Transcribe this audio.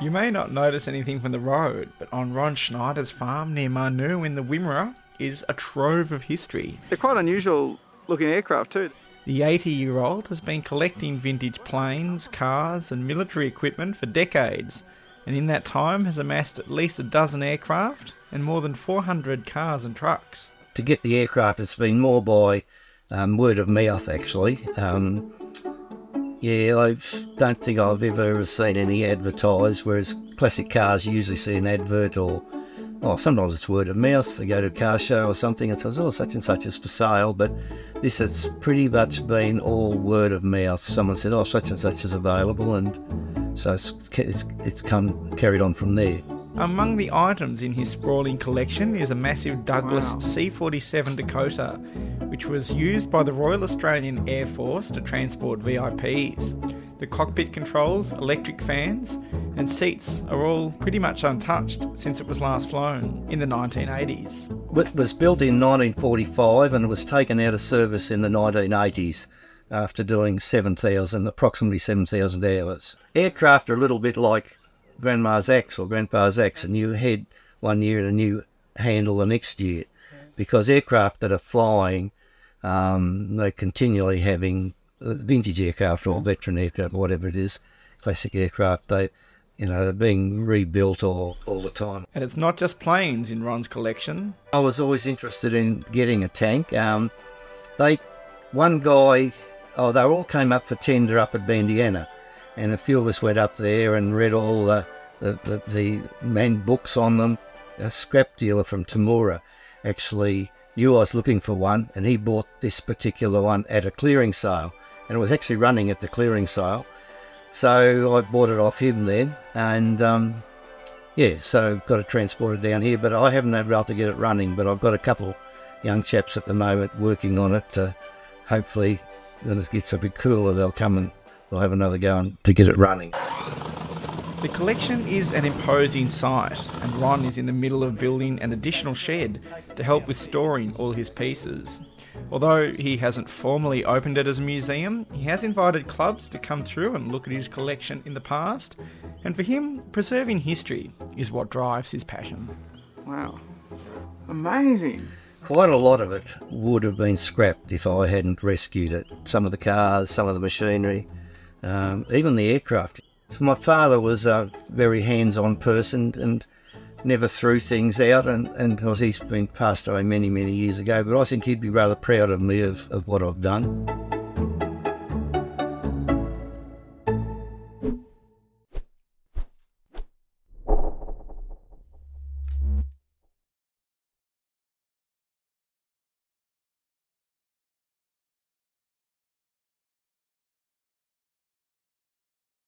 You may not notice anything from the road, but on Ron Schneider's farm near Marnoo in the Wimmera is a trove of history. They're quite unusual looking aircraft too. The 80-year-old has been collecting vintage planes, cars and military equipment for decades, and in that time has amassed at least a dozen aircraft and more than 400 cars and trucks. To get the aircraft, it's been more by word of mouth, actually. I don't think I've ever seen any advertised, whereas classic cars, you usually see an advert or sometimes it's word of mouth. They go to a car show or something and says, such and such is for sale, but this has pretty much been all word of mouth. Someone said, such and such is available, and so it's carried on from there. Among the items in his sprawling collection is a massive Douglas C-47 Dakota, which was used by the Royal Australian Air Force to transport VIPs. The cockpit controls, electric fans and seats are all pretty much untouched since it was last flown in the 1980s. It was built in 1945 and it was taken out of service in the 1980s after doing approximately 7,000 hours. Aircraft are a little bit like Grandma's axe or Grandpa's axe, and you head one year and a new handle the next year, because aircraft that are flying, they're continually having vintage aircraft or veteran aircraft, whatever it is, classic aircraft, they're being rebuilt all the time. And it's not just planes in Ron's collection. I was always interested in getting a tank. They all came up for tender up at Bandiana, and a few of us went up there and read all the man books on them. A scrap dealer from Temora actually knew I was looking for one, and he bought this particular one at a clearing sale, and it was actually running at the clearing sale. So I bought it off him then, and so got it transported down here, but I haven't been able to get it running, but I've got a couple young chaps at the moment working on it. Hopefully when it gets a bit cooler, they'll come and we'll have another go to get it running. The collection is an imposing sight, and Ron is in the middle of building an additional shed to help with storing all his pieces. Although he hasn't formally opened it as a museum, he has invited clubs to come through and look at his collection in the past, and for him, preserving history is what drives his passion. Wow. Amazing. Quite a lot of it would have been scrapped if I hadn't rescued it. Some of the cars, some of the machinery, even the aircraft. My father was a very hands-on person and never threw things out, and of course he's been passed away many, many years ago, but I think he'd be rather proud of me of what I've done.